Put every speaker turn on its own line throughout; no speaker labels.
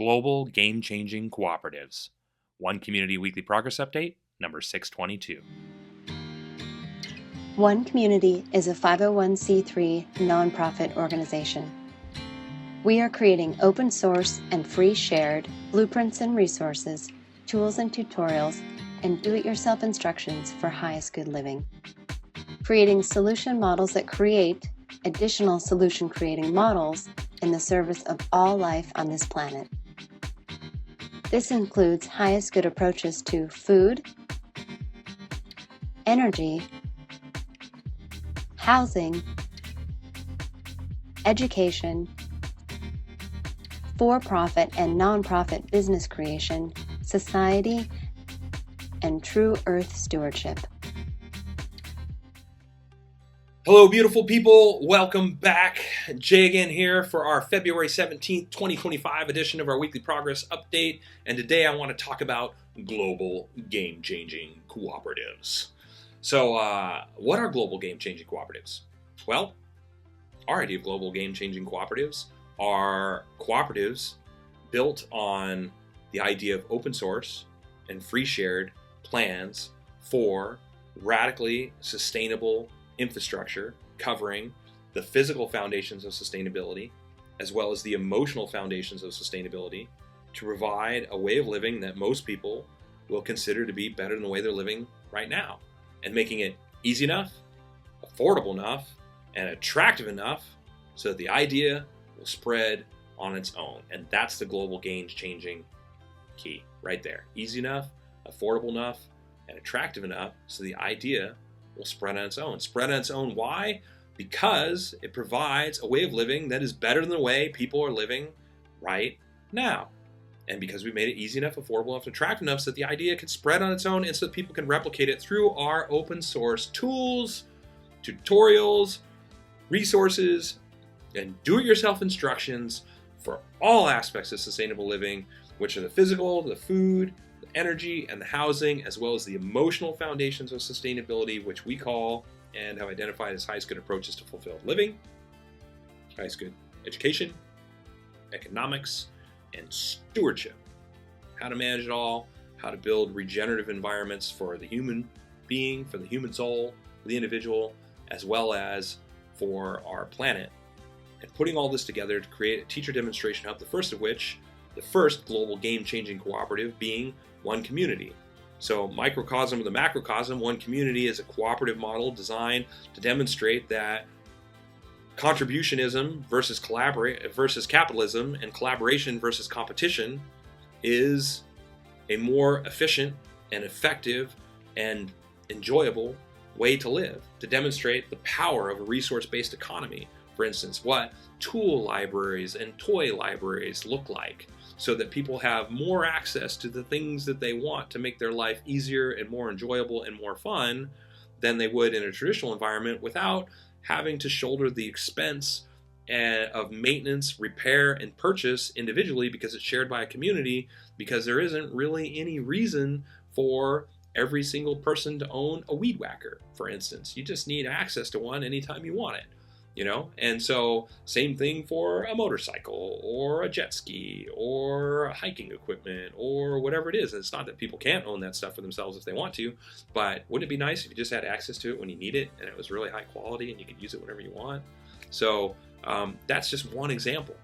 Global Game-Changing Cooperatives. One Community Weekly Progress Update, number 622.
One Community is a 501c3 nonprofit organization. We are creating open source and free shared blueprints and resources, tools and tutorials, and do-it-yourself instructions for highest good living. Creating solution models that create additional solution creating models in the service of all life on this planet. This includes highest good approaches to food, energy, housing, education, for-profit and non-profit business creation, society, and true earth stewardship.
Hello, beautiful people. Welcome back. Jay again here for our February 17th, 2025 edition of our Weekly Progress Update. And today I want to talk about global game-changing cooperatives. So what are global game-changing cooperatives? Well, our idea of global game-changing cooperatives are cooperatives built on the idea of open source and free shared plans for radically sustainable infrastructure covering the physical foundations of sustainability as well as the emotional foundations of sustainability to provide a way of living that most people will consider to be better than the way they're living right now, and making it easy enough, affordable enough, and attractive enough so that the idea will spread on its own. And that's the global game-changing key right there. Easy enough, affordable enough, and attractive enough so the idea will spread on its own. Spread on its own, why? Because it provides a way of living that is better than the way people are living right now. And because we made it easy enough, affordable enough, and attractive enough so that the idea can spread on its own and so that people can replicate it through our open source tools, tutorials, resources, and do-it-yourself instructions for all aspects of sustainable living, which are the physical, the food, the energy, and the housing, as well as the emotional foundations of sustainability, which we call and have identified as highest good approaches to fulfilled living, highest good education, economics, and stewardship. How to manage it all, how to build regenerative environments for the human being, for the human soul, for the individual, as well as for our planet. And putting all this together to create a teacher demonstration hub, the first global game-changing cooperative being One Community. So microcosm of the macrocosm, One Community is a cooperative model designed to demonstrate that contributionism versus capitalism and collaboration versus competition is a more efficient and effective and enjoyable way to live, to demonstrate the power of a resource-based economy. For instance, what tool libraries and toy libraries look like, so that people have more access to the things that they want to make their life easier and more enjoyable and more fun than they would in a traditional environment without having to shoulder the expense of maintenance, repair, and purchase individually because it's shared by a community, because there isn't really any reason for every single person to own a weed whacker, for instance. You just need access to one anytime you want it. And so same thing for a motorcycle or a jet ski or hiking equipment or whatever it is. And it's not that people can't own that stuff for themselves if they want to, but wouldn't it be nice if you just had access to it when you need it and it was really high quality and you could use it whenever you want? So that's just one example.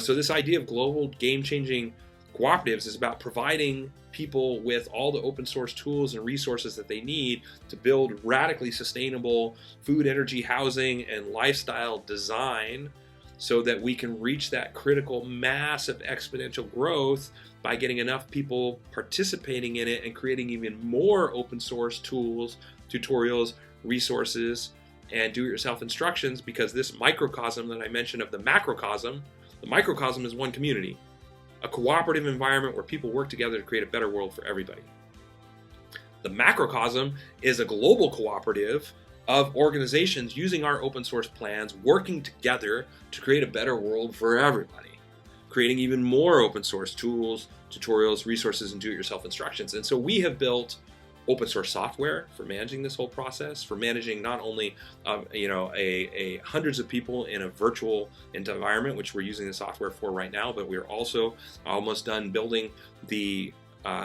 So this idea of global game-changing cooperatives is about providing people with all the open source tools and resources that they need to build radically sustainable food, energy, housing, and lifestyle design so that we can reach that critical mass of exponential growth by getting enough people participating in it and creating even more open source tools, tutorials, resources, and do-it-yourself instructions, because this microcosm that I mentioned of the microcosm is One Community. A cooperative environment where people work together to create a better world for everybody. The macrocosm is a global cooperative of organizations using our open source plans, working together to create a better world for everybody, creating even more open source tools, tutorials, resources, and do-it-yourself instructions. And so we have built open source software for managing this whole process, for managing not only a hundreds of people in a virtual environment, which we're using the software for right now, but we're also almost done building the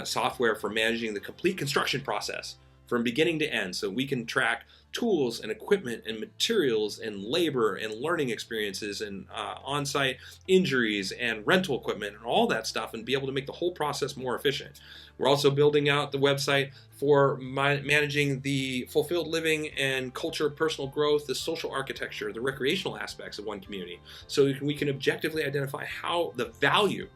software for managing the complete construction process from beginning to end, so we can track tools and equipment and materials and labor and learning experiences and on-site injuries and rental equipment and all that stuff, and be able to make the whole process more efficient. We're also building out the website for managing the fulfilled living and culture of personal growth, the social architecture, the recreational aspects of one community, so we can objectively identify how the value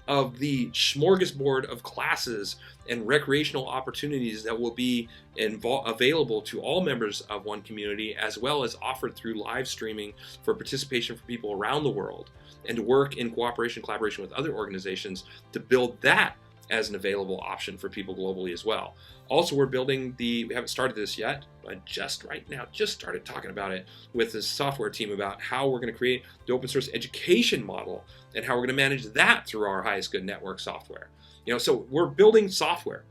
of the smorgasbord of classes and recreational opportunities that will be available to all members of one community, as well as offered through live streaming for participation for people around the world, and to work in collaboration with other organizations to build that as an available option for people globally as well. Also, we're building we haven't started this yet, but just started talking about it with the software team about how we're going to create the open source education model and how we're going to manage that through our highest good network software. So we're building software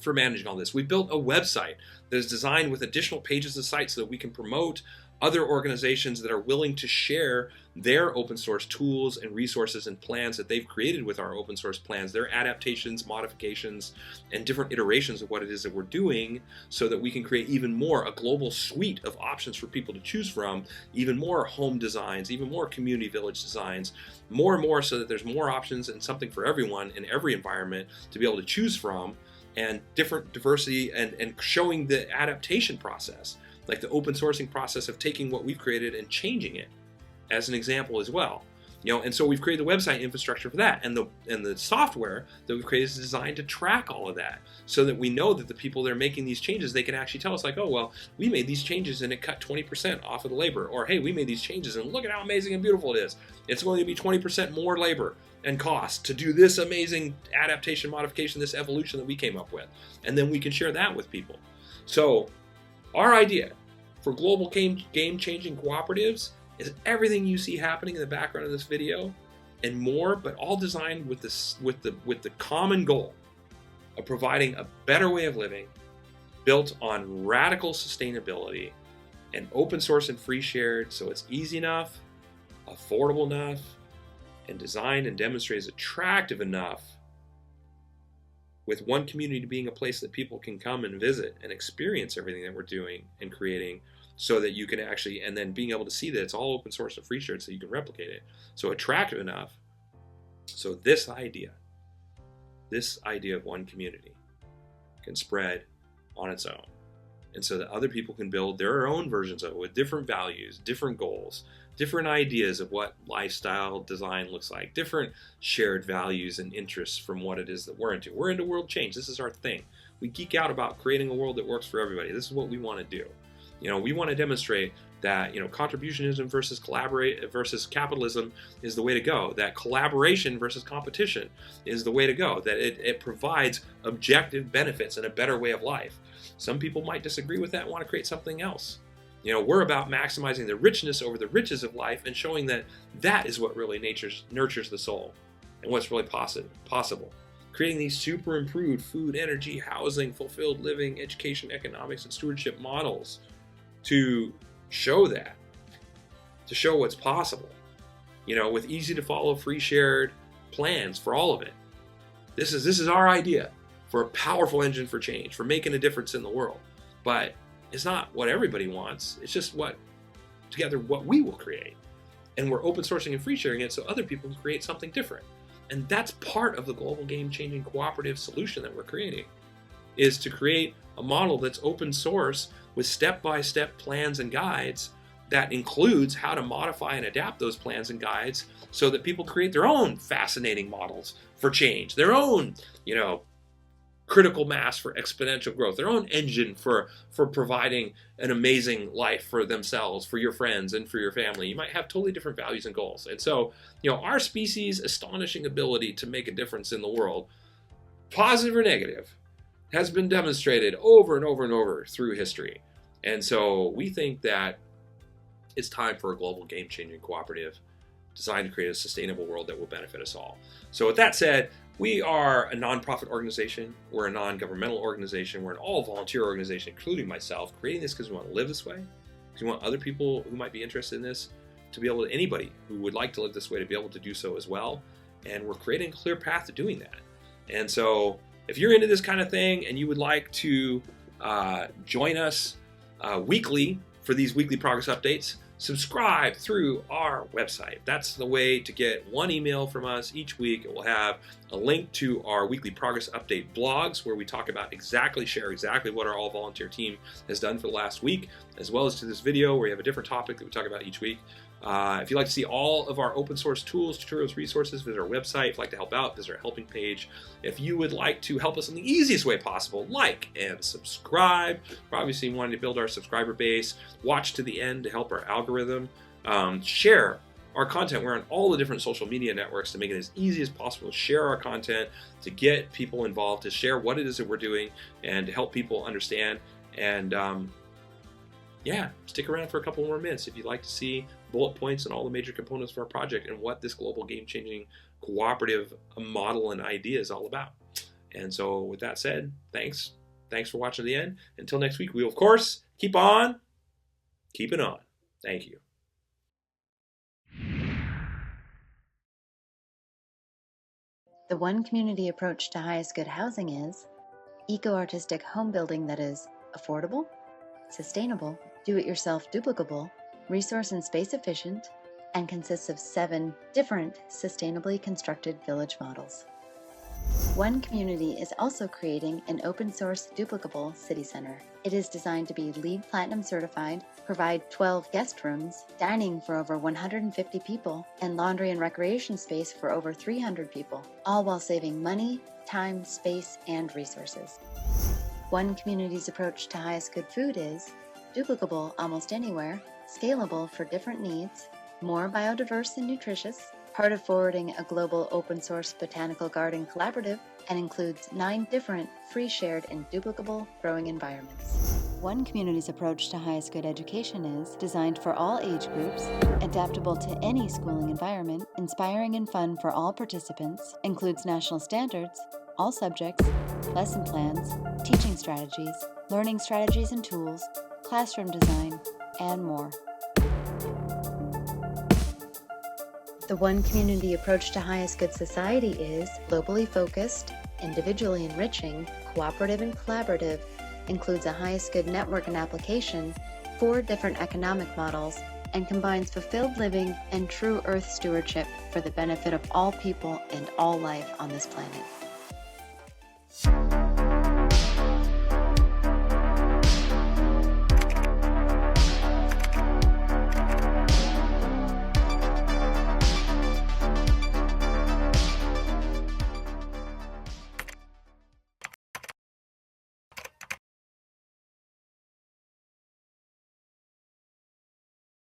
for managing all this. We built a website that is designed with additional pages of sites so that we can promote other organizations that are willing to share their open source tools and resources and plans that they've created with our open source plans, their adaptations, modifications, and different iterations of what it is that we're doing, so that we can create even more, a global suite of options for people to choose from, even more home designs, even more community village designs, more and more, so that there's more options and something for everyone in every environment to be able to choose from, and different diversity and showing the adaptation process, like the open sourcing process of taking what we've created and changing it, as an example as well. And so we've created the website infrastructure for that, and the software that we've created is designed to track all of that, so that we know that the people that are making these changes, they can actually tell us, like, oh, well, we made these changes and it cut 20% off of the labor, or hey, we made these changes and look at how amazing and beautiful it is. It's going to be 20% more labor and cost to do this amazing adaptation, modification, this evolution that we came up with, and then we can share that with people. So our idea for global game-changing cooperatives is everything you see happening in the background of this video and more, but all designed with the common goal of providing a better way of living built on radical sustainability and open source and free shared, so it's easy enough, affordable enough, and designed and demonstrated as attractive enough, with one community being a place that people can come and visit and experience everything that we're doing and creating, so that you can actually, and then being able to see that it's all open source and free shared so you can replicate it. So attractive enough, so this idea of one community can spread on its own. And so that other people can build their own versions of it with different values, different goals, different ideas of what lifestyle design looks like, different shared values and interests from what it is that we're into. We're into world change. This is our thing. We geek out about creating a world that works for everybody. This is what we want to do. We want to demonstrate that, contributionism versus capitalism is the way to go, that collaboration versus competition is the way to go, that it provides objective benefits and a better way of life. Some people might disagree with that and want to create something else. We're about maximizing the richness over the riches of life and showing that that is what really nurtures the soul and what's really possible. Creating these super improved food, energy, housing, fulfilled living, education, economics, and stewardship models to show that, to show what's possible, with easy to follow, free shared plans for all of it. This is our idea for a powerful engine for change, for making a difference in the world. But it's not what everybody wants. It's just what we will create. And we're open sourcing and free sharing it so other people can create something different. And that's part of the global game-changing cooperative solution that we're creating, is to create a model that's open source with step-by-step plans and guides that includes how to modify and adapt those plans and guides so that people create their own fascinating models for change, their own, critical mass for exponential growth, their own engine for providing an amazing life for themselves, for your friends, and for your family. You might have totally different values and goals. And so, our species' astonishing ability to make a difference in the world, positive or negative, has been demonstrated over and over and over through history. And so we think that it's time for a global game-changing cooperative designed to create a sustainable world that will benefit us all. So with that said, We are a nonprofit organization. We're a non-governmental organization. We're an all-volunteer organization, including myself, creating this because we want to live this way, because we want other people who might be interested in this to be able to, anybody who would like to live this way, to be able to do so as well. And we're creating a clear path to doing that. And so if you're into this kind of thing and you would like to join us weekly for these weekly progress updates, subscribe through our website. That's the way to get one email from us each week. It will have a link to our weekly progress update blogs, where we talk about share exactly what our all volunteer team has done for the last week, as well as to this video where we have a different topic that we talk about each week. If you'd like to see all of our open source tools, tutorials, resources, visit our website. If you'd like to help out, visit our helping page. If you would like to help us in the easiest way possible, like and subscribe. We're obviously wanting to build our subscriber base. Watch to the end to help our algorithm. Share our content. We're on all the different social media networks to make it as easy as possible to share our content, to get people involved, to share what it is that we're doing, and to help people understand. And yeah, stick around for a couple more minutes if you'd like to see bullet points and all the major components of our project and what this global game-changing cooperative model and idea is all about. And so with that said, thanks for watching to the end. Until next week, we will of course keep on keeping on. Thank you.
The one community approach to highest good housing is eco-artistic home building that is affordable, sustainable, do-it-yourself duplicable, resource and space efficient, and consists of 7 different sustainably constructed village models. One Community is also creating an open source duplicable city center. It is designed to be LEED Platinum certified, provide 12 guest rooms, dining for over 150 people, and laundry and recreation space for over 300 people, all while saving money, time, space, and resources. One Community's approach to highest good food is duplicable almost anywhere, scalable for different needs, more biodiverse and nutritious, part of forwarding a global open source botanical garden collaborative, and includes 9 different free, shared, and duplicable growing environments. One Community's approach to highest good education is designed for all age groups, adaptable to any schooling environment, inspiring and fun for all participants, includes national standards, all subjects, lesson plans, teaching strategies, learning strategies and tools, classroom design, and more. The One Community approach to highest good society is globally focused, individually enriching, cooperative and collaborative, includes a highest good network and application, 4 different economic models, and combines fulfilled living and true earth stewardship for the benefit of all people and all life on this planet.